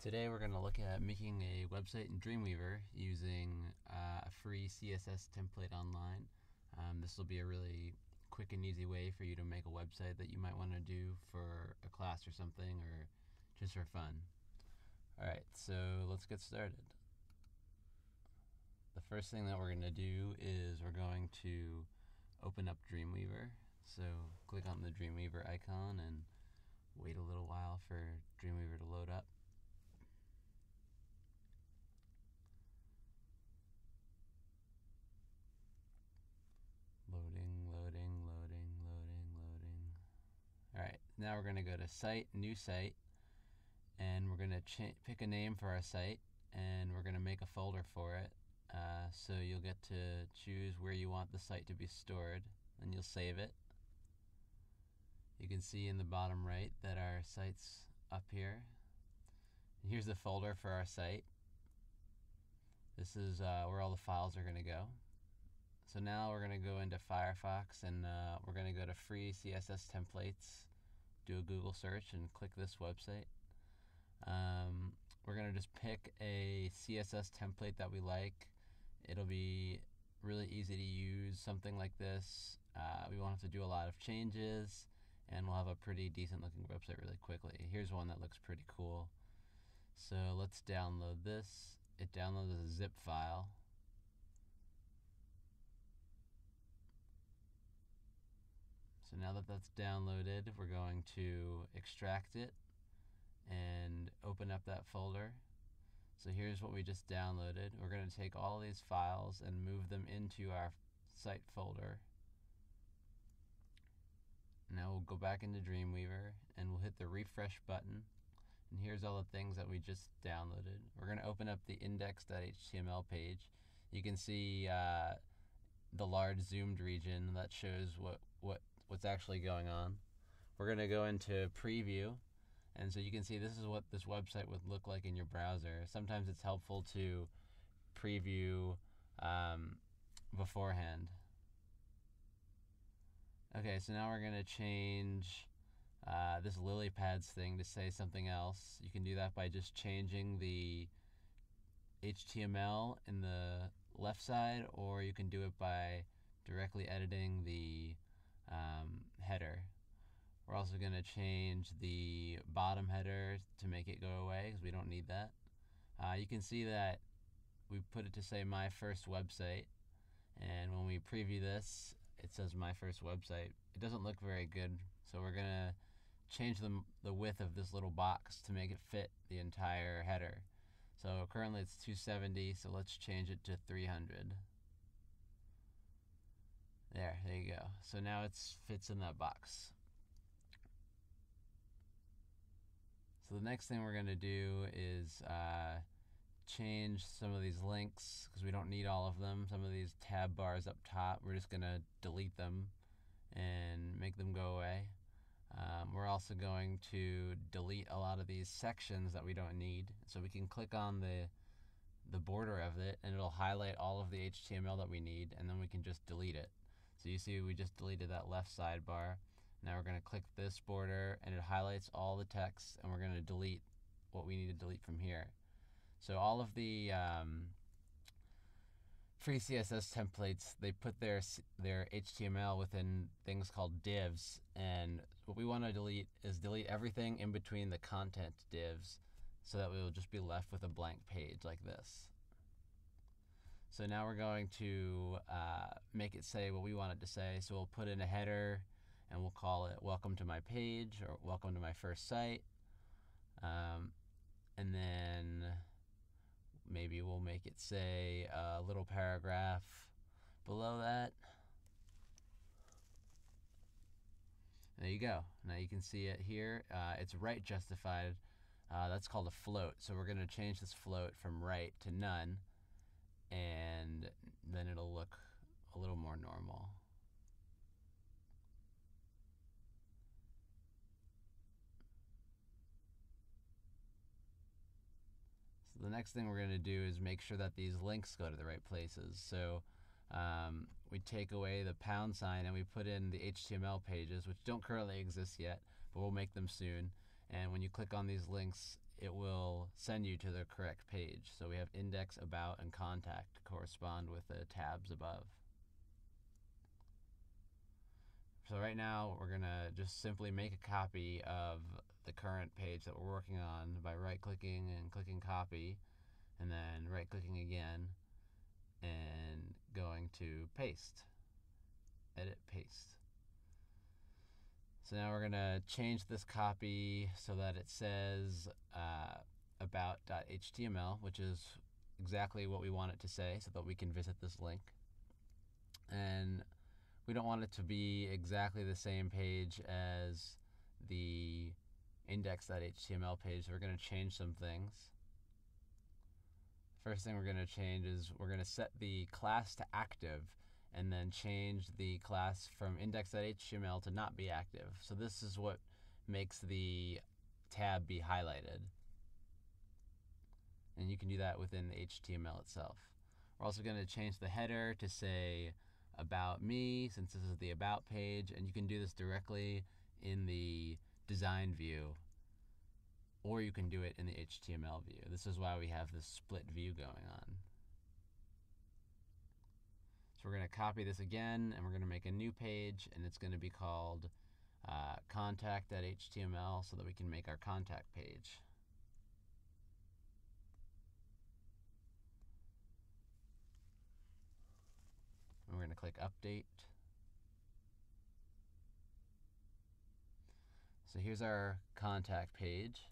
Today we're going to look at making a website in Dreamweaver using a free CSS template online. This will be a really quick and easy way for you to make a website that you might want to do for a class or something, or just for fun. Alright, so let's get started. The first thing that we're going to do is we're going to open up Dreamweaver. So click on the Dreamweaver icon and wait a little while for Dreamweaver to load up. Loading. Alright, now we're going to go to Site, New Site, and we're going to pick a name for our site, and we're going to make a folder for it. So you'll get to choose where you want the site to be stored, and you'll save it. You can see in the bottom right that our site's up here. And here's the folder for our site. This is where all the files are going to go. So now we're going to go into Firefox, and we're going to go to free CSS templates, do a Google search, and click this website. We're going to just pick a CSS template that we like. It'll be really easy to use, something like this. We won't have to do a lot of changes, and we'll have a pretty decent looking website really quickly. Here's one that looks pretty cool. So let's download this. It downloads as a zip file. So now that that's downloaded, we're going to extract it and open up that folder. So here's what we just downloaded. We're going to take all these files and move them into our site folder. Now we'll go back into Dreamweaver and we'll hit the refresh button. And here's all the things that we just downloaded. We're going to open up the index.html page. You can see the large zoomed region that shows what's actually going on. We're going to go into preview, and so you can see this is what this website would look like in your browser. Sometimes it's helpful to preview beforehand. Okay, so now we're going to change this lily pads thing to say something else. You can do that by just changing the HTML in the left side, or you can do it by directly editing the header. We're also going to change the bottom header to make it go away because we don't need that. You can see that we put it to say my first website, and when we preview this it says my first website. It doesn't look very good, so we're going to change the width of this little box to make it fit the entire header. So currently it's 270, so let's change it to 300. There you go. So now it fits in that box. So the next thing we're going to do is change some of these links because we don't need all of them. Some of these tab bars up top, we're just going to delete them and make them go away. We're also going to delete a lot of these sections that we don't need. So we can click on the border of it, and it'll highlight all of the HTML that we need, and then we can just delete it. So you see we just deleted that left sidebar. Now we're going to click this border, and it highlights all the text, and we're going to delete what we need to delete from here. So all of the free CSS templates, they put their HTML within things called divs, and what we want to delete is delete everything in between the content divs so that we will just be left with a blank page like this. So now we're going to make it say what we want it to say. So we'll put in a header, and we'll call it welcome to my page or welcome to my first site. And then maybe we'll make it say a little paragraph below that. There you go. Now you can see it here. It's right justified. That's called a float. So we're going to change this float from right to none, and then it'll look a little more normal. So the next thing we're going to do is make sure that these links go to the right places. So we take away the pound sign and we put in the HTML pages, which don't currently exist yet, but we'll make them soon. And when you click on these links, it will send you to the correct page. So we have index, about, and contact correspond with the tabs above. So right now we're going to just simply make a copy of the current page that we're working on by right-clicking and clicking copy, and then right-clicking again and going to paste. Edit, paste. So now we're going to change this copy so that it says about.html, which is exactly what we want it to say so that we can visit this link. And we don't want it to be exactly the same page as the index.html page, so we're going to change some things. First thing we're going to change is we're going to set the class to active and then change the class from index.html to not be active. So this is what makes the tab be highlighted. And you can do that within the HTML itself. We're also going to change the header to say about me, since this is the about page, and you can do this directly in the design view, or you can do it in the HTML view. This is why we have this split view going on. So we're going to copy this again, and we're going to make a new page, and it's going to be called contact.html so that we can make our contact page. And we're going to click Update. So here's our contact page.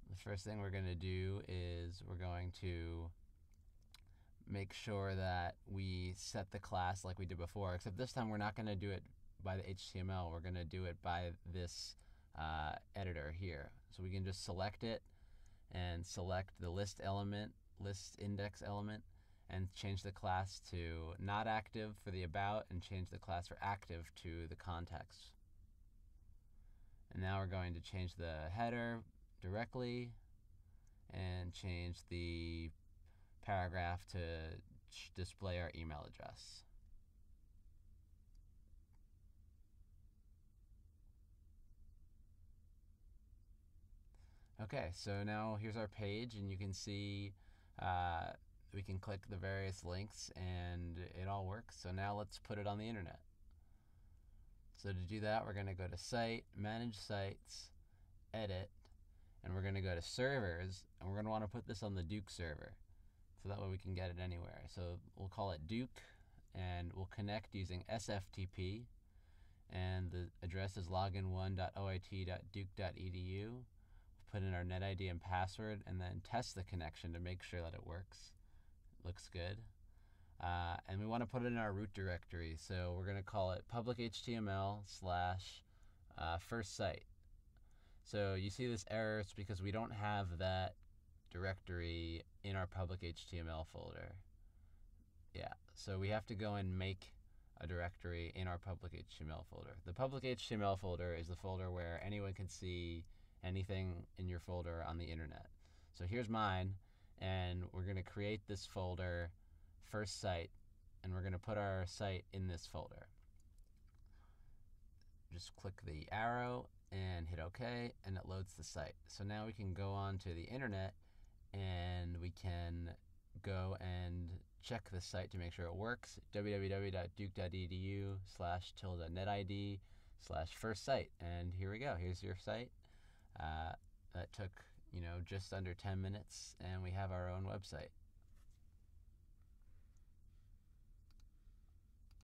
The first thing we're going to do is we're going to make sure that we set the class like we did before, except this time we're not going to do it by the HTML. We're going to do it by this editor here. So we can just select it and select the list element, list index element, and change the class to not active for the about and change the class for active to the contacts. And now we're going to change the header directly and change the paragraph to display our email address. Okay, so now here's our page, and you can see we can click the various links and it all works. So now let's put it on the internet. So to do that, we're going to go to Site, Manage Sites, Edit, and we're going to go to Servers, and we're going to want to put this on the Duke server. So that way we can get it anywhere. So we'll call it Duke, and we'll connect using SFTP, and the address is login1.oit.duke.edu. We'll put in our NetID and password, and then test the connection to make sure that it works. Looks good. And we want to put it in our root directory, so we're going to call it public HTML / first site. So you see this error, it's because we don't have that directory in our public HTML folder. Yeah, so we have to go and make a directory in our public HTML folder. The public HTML folder is the folder where anyone can see anything in your folder on the internet. So here's mine, and we're going to create this folder, first site, and we're going to put our site in this folder. Just click the arrow and hit OK, and it loads the site. So now we can go on to the internet, and we can go and check the site to make sure it works. www.duke.edu/netid/first site. And here we go. Here's your site. That took, just under 10 minutes, and we have our own website.